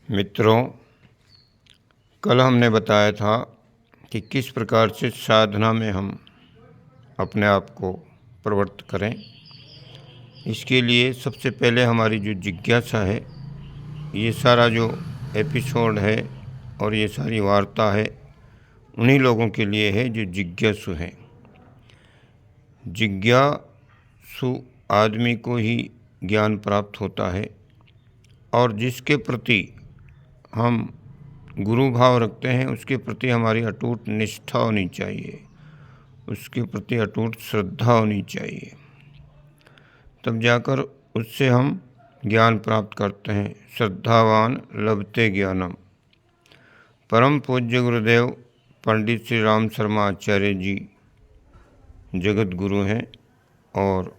मित्रों, कल हमने बताया था कि किस प्रकार से साधना में हम अपने आप को प्रवृत्त करें। इसके लिए सबसे पहले हमारी जो जिज्ञासा है, ये सारा जो एपिसोड है और ये सारी वार्ता है उन्हीं लोगों के लिए है जो जिज्ञासु हैं। जिज्ञासु आदमी को ही ज्ञान प्राप्त होता है और जिसके प्रति हम गुरु भाव रखते हैं उसके प्रति हमारी अटूट निष्ठा होनी चाहिए, उसके प्रति अटूट श्रद्धा होनी चाहिए, तब जाकर उससे हम ज्ञान प्राप्त करते हैं। श्रद्धावान लभते ज्ञानम। परम पूज्य गुरुदेव पंडित श्री राम शर्मा आचार्य जी जगत गुरु हैं और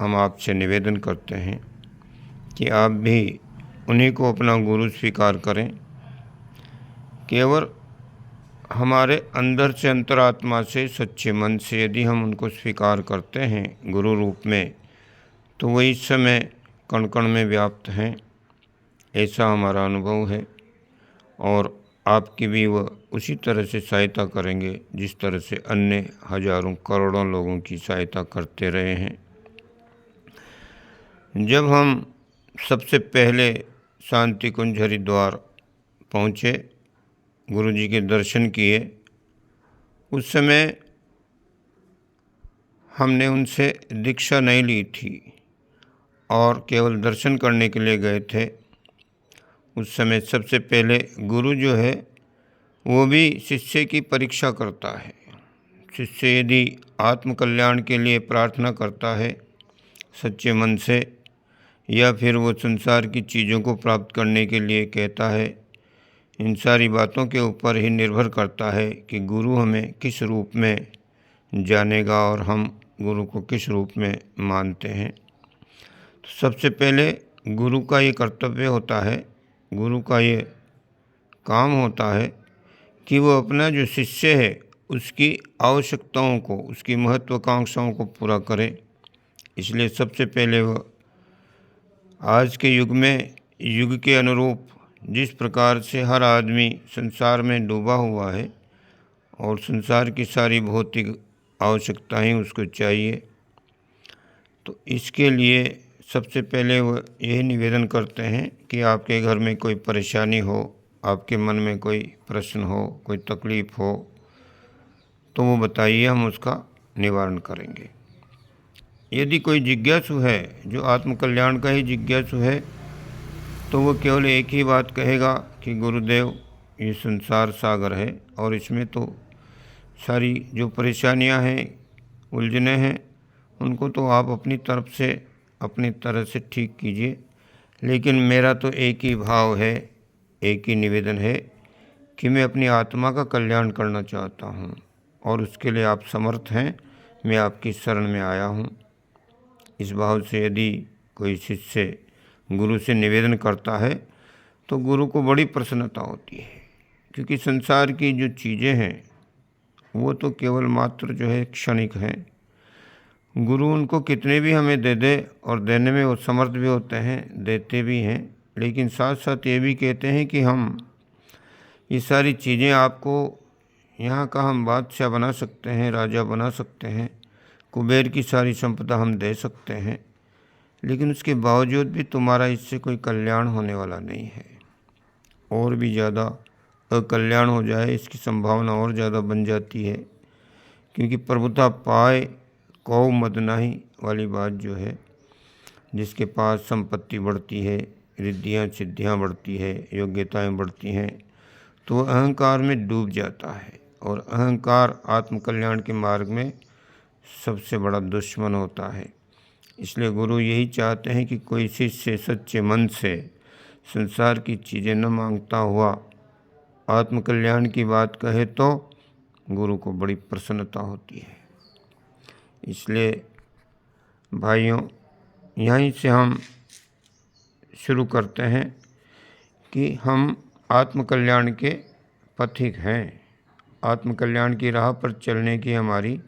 हम आपसे निवेदन करते हैं कि आप भी उन्हीं को अपना गुरु स्वीकार करें। केवल हमारे अंदर से, अंतरात्मा से, सच्चे मन से यदि हम उनको स्वीकार करते हैं गुरु रूप में, तो वो इस समय कण कण में व्याप्त हैं, ऐसा हमारा अनुभव है। और आपकी भी वह उसी तरह से सहायता करेंगे जिस तरह से अन्य हजारों करोड़ों लोगों की सहायता करते रहे हैं। जब हम सबसे पहले शांति कुंज हरिद्वार पहुँचे, गुरु जी के दर्शन किए, उस समय हमने उनसे दीक्षा नहीं ली थी और केवल दर्शन करने के लिए गए थे। उस समय सबसे पहले गुरु जो है वो भी शिष्य की परीक्षा करता है। शिष्य यदि आत्मकल्याण के लिए प्रार्थना करता है सच्चे मन से, या फिर वो संसार की चीज़ों को प्राप्त करने के लिए कहता है, इन सारी बातों के ऊपर ही निर्भर करता है कि गुरु हमें किस रूप में जानेगा और हम गुरु को किस रूप में मानते हैं। तो सबसे पहले गुरु का ये कर्तव्य होता है, गुरु का ये काम होता है कि वो अपना जो शिष्य है उसकी आवश्यकताओं को, उसकी महत्वाकांक्षाओं को पूरा करे। इसलिए सबसे पहले वो आज के युग में, युग के अनुरूप जिस प्रकार से हर आदमी संसार में डूबा हुआ है और संसार की सारी भौतिक आवश्यकताएं उसको चाहिए, तो इसके लिए सबसे पहले वो यही निवेदन करते हैं कि आपके घर में कोई परेशानी हो, आपके मन में कोई प्रश्न हो, कोई तकलीफ़ हो, तो वो बताइए, हम उसका निवारण करेंगे। यदि कोई जिज्ञासु है जो आत्मकल्याण का ही जिज्ञासु है, तो वो केवल एक ही बात कहेगा कि गुरुदेव, ये संसार सागर है और इसमें तो सारी जो परेशानियां हैं, उलझने हैं, उनको तो आप अपनी तरफ से, अपनी तरह से ठीक कीजिए, लेकिन मेरा तो एक ही भाव है, एक ही निवेदन है कि मैं अपनी आत्मा का कल्याण करना चाहता हूँ और उसके लिए आप समर्थ हैं, मैं आपकी शरण में आया हूँ। इस भाव से यदि कोई शिष्य गुरु से निवेदन करता है तो गुरु को बड़ी प्रसन्नता होती है, क्योंकि संसार की जो चीज़ें हैं वो तो केवल मात्र जो है क्षणिक हैं। गुरु उनको कितने भी हमें दे दे, और देने में वो समर्थ भी होते हैं, देते भी हैं, लेकिन साथ साथ ये भी कहते हैं कि हम ये सारी चीज़ें आपको यहाँ का हम बादशाह बना सकते हैं, राजा बना सकते हैं, कुबेर की सारी संपदा हम दे सकते हैं, लेकिन उसके बावजूद भी तुम्हारा इससे कोई कल्याण होने वाला नहीं है। और भी ज़्यादा अकल्याण हो जाए इसकी संभावना और ज़्यादा बन जाती है, क्योंकि प्रभुता पाए कौ मद नाही वाली बात जो है, जिसके पास संपत्ति बढ़ती है, रिद्धियाँ सिद्धियाँ बढ़ती है, योग्यताएं बढ़ती हैं, तो वह अहंकार में डूब जाता है। और अहंकार आत्मकल्याण के मार्ग में सबसे बड़ा दुश्मन होता है। इसलिए गुरु यही चाहते हैं कि कोई शिष्य सच्चे मन से संसार की चीज़ें न मांगता हुआ आत्मकल्याण की बात कहे तो गुरु को बड़ी प्रसन्नता होती है। इसलिए भाइयों, यहीं से हम शुरू करते हैं कि हम आत्मकल्याण के पथिक हैं। आत्मकल्याण की राह पर चलने की हमारी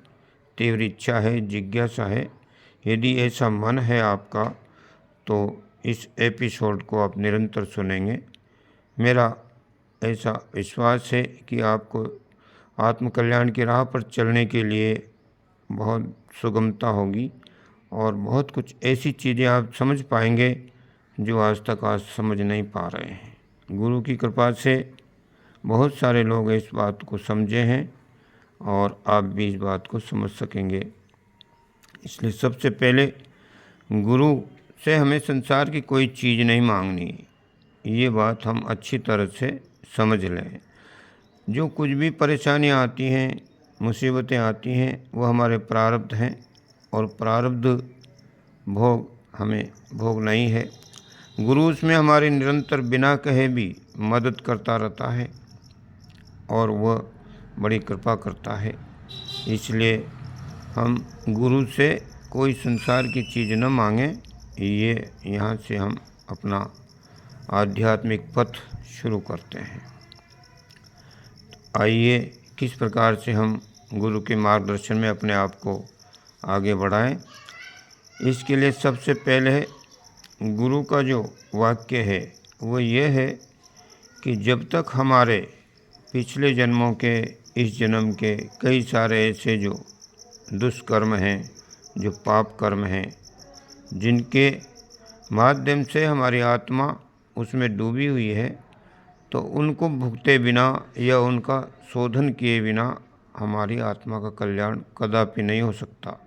तीव्र इच्छा है, जिज्ञासा है। यदि ऐसा मन है आपका, तो इस एपिसोड को आप निरंतर सुनेंगे मेरा ऐसा विश्वास है कि आपको आत्मकल्याण की राह पर चलने के लिए बहुत सुगमता होगी और बहुत कुछ ऐसी चीज़ें आप समझ पाएंगे जो आज तक समझ नहीं पा रहे हैं। गुरु की कृपा से बहुत सारे लोग इस बात को समझे हैं और आप भी इस बात को समझ सकेंगे। इसलिए सबसे पहले गुरु से हमें संसार की कोई चीज़ नहीं मांगनी, ये बात हम अच्छी तरह से समझ लें। जो कुछ भी परेशानियाँ आती हैं, मुसीबतें आती हैं, वो हमारे प्रारब्ध हैं और प्रारब्ध भोग हमें भोगना ही है। गुरु उसमें हमारी निरंतर बिना कहे भी मदद करता रहता है और वह बड़ी कृपा करता है। इसलिए हम गुरु से कोई संसार की चीज़ न मांगें। ये यहाँ से हम अपना आध्यात्मिक पथ शुरू करते हैं। आइए किस प्रकार से हम गुरु के मार्गदर्शन में अपने आप को आगे बढ़ाएं। इसके लिए सबसे पहले गुरु का जो वाक्य है वो ये है कि जब तक हमारे पिछले जन्मों के, इस जन्म के कई सारे ऐसे जो दुष्कर्म हैं, जो पाप कर्म हैं, जिनके माध्यम से हमारी आत्मा उसमें डूबी हुई है, तो उनको भुगते बिना या उनका शोधन किए बिना हमारी आत्मा का कल्याण कदापि नहीं हो सकता।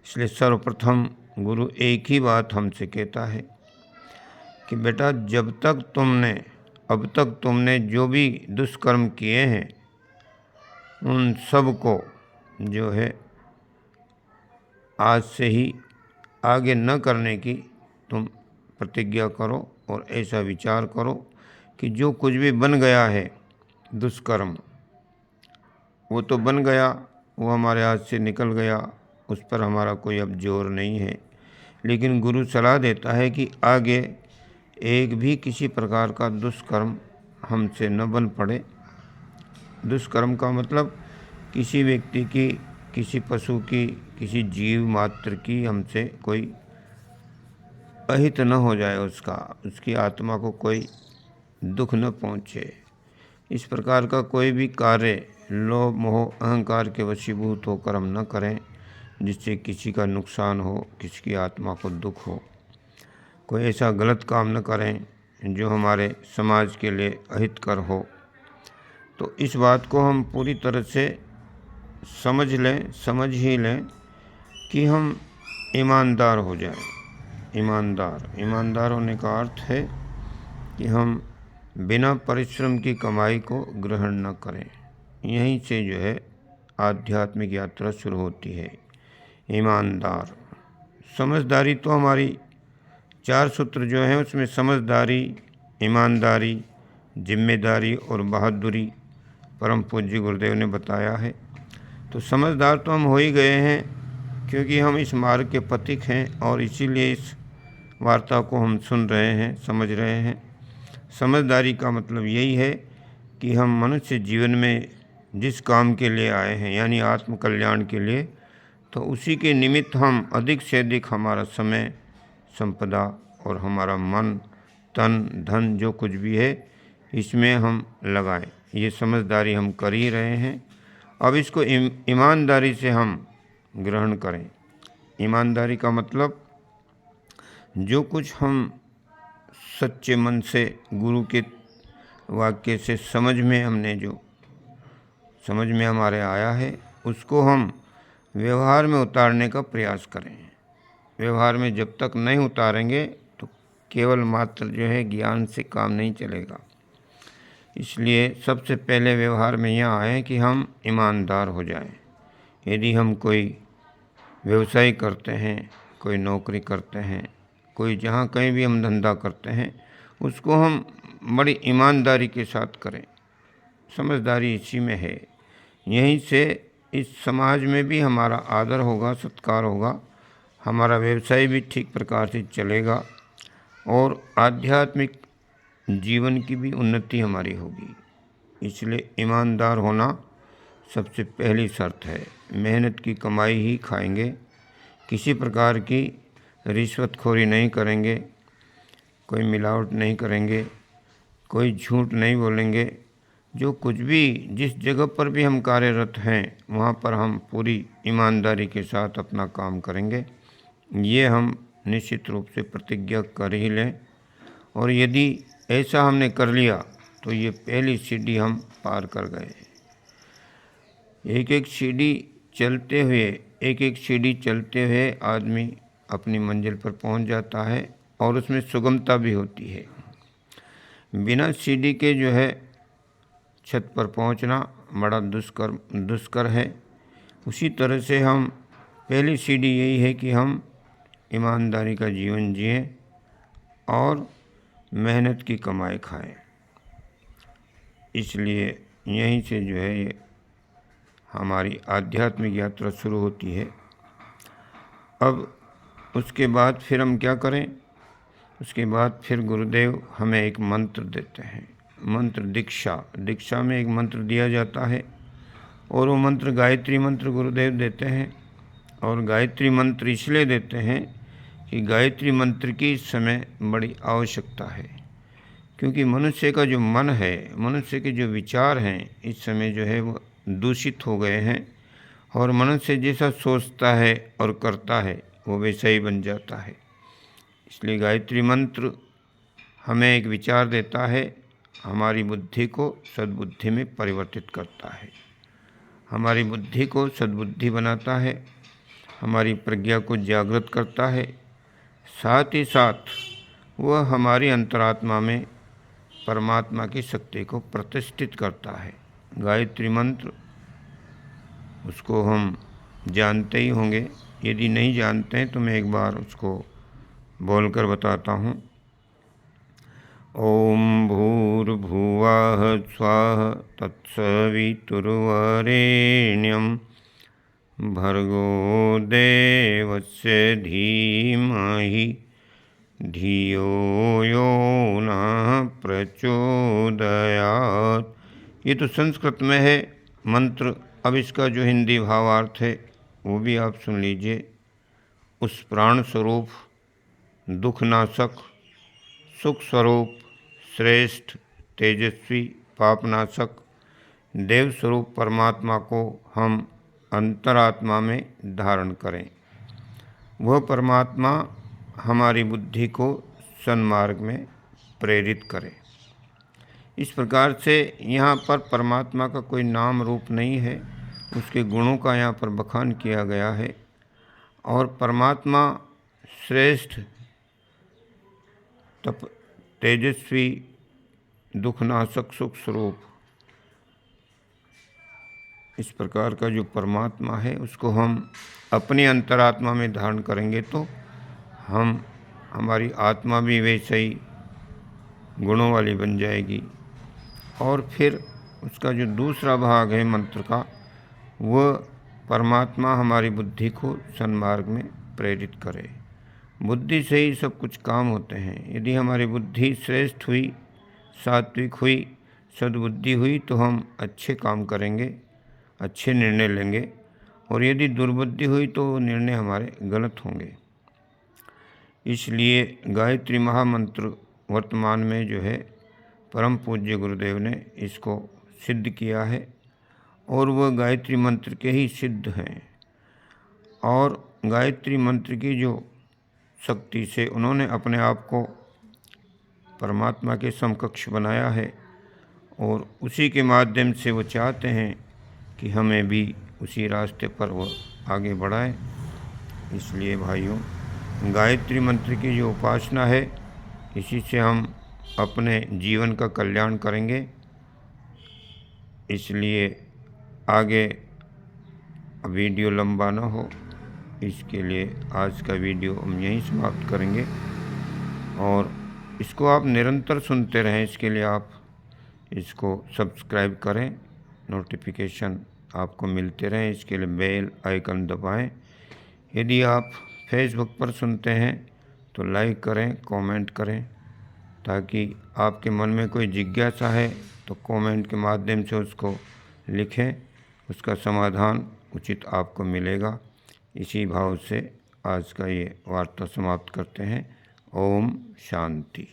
इसलिए सर्वप्रथम गुरु एक ही बात हमसे कहता है कि बेटा अब तक तुमने जो भी दुष्कर्म किए हैं उन सब को जो है आज से ही आगे न करने की तुम प्रतिज्ञा करो और ऐसा विचार करो कि जो कुछ भी बन गया है दुष्कर्म, वो तो बन गया, वो हमारे हाथ से निकल गया, उस पर हमारा कोई अब जोर नहीं है। लेकिन गुरु सलाह देता है कि आगे एक भी किसी प्रकार का दुष्कर्म हमसे न बन पड़े। दुष्कर्म का मतलब किसी व्यक्ति की, किसी पशु की, किसी जीव मात्र की हमसे कोई अहित न हो जाए, उसकी आत्मा को कोई दुख न पहुँचे। इस प्रकार का कोई भी कार्य लोभ मोह अहंकार के वशीभूत होकर हम न करें जिससे किसी का नुकसान हो, किसी की आत्मा को दुख हो। कोई ऐसा गलत काम न करें जो हमारे समाज के लिए अहितकर हो। तो इस बात को हम पूरी तरह से समझ ही लें कि हम ईमानदार हो जाएं। ईमानदार होने का अर्थ है कि हम बिना परिश्रम की कमाई को ग्रहण न करें। यहीं से जो है आध्यात्मिक यात्रा शुरू होती है। ईमानदार, समझदारी तो हमारी 4 सूत्र जो हैं उसमें समझदारी, ईमानदारी, जिम्मेदारी और बहादुरी परम पूज्य गुरुदेव ने बताया है। तो समझदार तो हम हो ही गए हैं क्योंकि हम इस मार्ग के पथिक हैं और इसीलिए इस वार्ता को हम सुन रहे हैं, समझ रहे हैं। समझदारी का मतलब यही है कि हम मनुष्य जीवन में जिस काम के लिए आए हैं यानी आत्म कल्याण के लिए, तो उसी के निमित्त हम अधिक से अधिक हमारा समय, संपदा और हमारा मन, तन, धन जो कुछ भी है इसमें हम लगाएं। ये समझदारी हम कर ही रहे हैं। अब इसको ईमानदारी से हम ग्रहण करें। ईमानदारी का मतलब जो कुछ हम सच्चे मन से गुरु के वाक्य से समझ में हमारे आया है उसको हम व्यवहार में उतारने का प्रयास करें। व्यवहार में जब तक नहीं उतारेंगे तो केवल मात्र जो है ज्ञान से काम नहीं चलेगा। इसलिए सबसे पहले व्यवहार में यह आए कि हम ईमानदार हो जाएं। यदि हम कोई व्यवसाय करते हैं, कोई नौकरी करते हैं, कोई जहाँ कहीं भी हम धंधा करते हैं, उसको हम बड़ी ईमानदारी के साथ करें। समझदारी इसी में है। यहीं से इस समाज में भी हमारा आदर होगा, सत्कार होगा, हमारा व्यवसाय भी ठीक प्रकार से चलेगा और आध्यात्मिक जीवन की भी उन्नति हमारी होगी। इसलिए ईमानदार होना सबसे पहली शर्त है। मेहनत की कमाई ही खाएंगे, किसी प्रकार की रिश्वतखोरी नहीं करेंगे, कोई मिलावट नहीं करेंगे, कोई झूठ नहीं बोलेंगे। जो कुछ भी जिस जगह पर भी हम कार्यरत हैं वहाँ पर हम पूरी ईमानदारी के साथ अपना काम करेंगे। ये हम निश्चित रूप से प्रतिज्ञा कर ही लें। और यदि ऐसा हमने कर लिया तो ये पहली सीढ़ी हम पार कर गए। एक एक सीढ़ी चलते हुए आदमी अपनी मंजिल पर पहुंच जाता है और उसमें सुगमता भी होती है। बिना सीढ़ी के जो है छत पर पहुंचना बड़ा दुष्कर है। उसी तरह से हम पहली सीढ़ी यही है कि हम ईमानदारी का जीवन जिएं और मेहनत की कमाई खाएं। इसलिए यहीं से जो है ये हमारी आध्यात्मिक यात्रा शुरू होती है। अब उसके बाद फिर हम क्या करें? उसके बाद फिर गुरुदेव हमें एक मंत्र देते हैं। मंत्र दीक्षा में एक मंत्र दिया जाता है और वो मंत्र गायत्री मंत्र गुरुदेव देते हैं। और गायत्री मंत्र इसलिए देते हैं कि गायत्री मंत्र की इस समय बड़ी आवश्यकता है, क्योंकि मनुष्य का जो मन है, मनुष्य के जो विचार हैं इस समय जो है वो दूषित हो गए हैं और मनुष्य जैसा सोचता है और करता है वो वैसा ही बन जाता है। इसलिए गायत्री मंत्र हमें एक विचार देता है, हमारी बुद्धि को सद्बुद्धि में परिवर्तित करता है, हमारी बुद्धि को सद्बुद्धि बनाता है, हमारी प्रज्ञा को जागृत करता है। साथ ही साथ वह हमारी अंतरात्मा में परमात्मा की शक्ति को प्रतिष्ठित करता है। गायत्री मंत्र उसको हम जानते ही होंगे, यदि नहीं जानते हैं तो मैं एक बार उसको बोलकर बताता हूँ। ओम भूर्भुवः स्वः तत्सवितुर्वरेण्यं भर्गो देवस्य धीमहि धियो यो नः प्रचोदयात्। ये तो संस्कृत में है मंत्र। अब इसका जो हिंदी भावार्थ है वो भी आप सुन लीजिए। उस प्राण स्वरूप, दुखनाशक, सुख स्वरूप, श्रेष्ठ, तेजस्वी, पापनाशक देव स्वरूप परमात्मा को हम अंतरात्मा में धारण करें। वह परमात्मा हमारी बुद्धि को सन्मार्ग में प्रेरित करे। इस प्रकार से यहाँ पर परमात्मा का कोई नाम रूप नहीं है, उसके गुणों का यहाँ पर बखान किया गया है। और परमात्मा श्रेष्ठ, तेजस्वी, दुखनाशक, सुख स्वरूप, इस प्रकार का जो परमात्मा है उसको हम अपनी अंतरात्मा में धारण करेंगे तो हमारी आत्मा भी वैसे ही गुणों वाली बन जाएगी। और फिर उसका जो दूसरा भाग है मंत्र का, वह परमात्मा हमारी बुद्धि को सन्मार्ग में प्रेरित करे। बुद्धि से ही सब कुछ काम होते हैं। यदि हमारी बुद्धि श्रेष्ठ हुई, सात्विक हुई, सद्बुद्धि हुई तो हम अच्छे काम करेंगे, अच्छे निर्णय लेंगे। और यदि दुर्बुद्धि हुई तो निर्णय हमारे गलत होंगे। इसलिए गायत्री महामंत्र वर्तमान में जो है परम पूज्य गुरुदेव ने इसको सिद्ध किया है और वह गायत्री मंत्र के ही सिद्ध हैं। और गायत्री मंत्र की जो शक्ति से उन्होंने अपने आप को परमात्मा के समकक्ष बनाया है और उसी के माध्यम से वो चाहते हैं कि हमें भी उसी रास्ते पर वो आगे बढ़ाएं। इसलिए भाइयों, गायत्री मंत्र की जो उपासना है, इसी से हम अपने जीवन का कल्याण करेंगे। इसलिए आगे वीडियो लंबा ना हो, इसके लिए आज का वीडियो हम यहीं समाप्त करेंगे। और इसको आप निरंतर सुनते रहें, इसके लिए आप इसको सब्सक्राइब करें, नोटिफिकेशन आपको मिलते रहें, इसके लिए बेल आइकन दबाएं। यदि आप फेसबुक पर सुनते हैं तो लाइक करें, कमेंट करें, ताकि आपके मन में कोई जिज्ञासा है तो कमेंट के माध्यम से उसको लिखें, उसका समाधान उचित आपको मिलेगा। इसी भाव से आज का ये वार्ता समाप्त करते हैं। ओम शांति।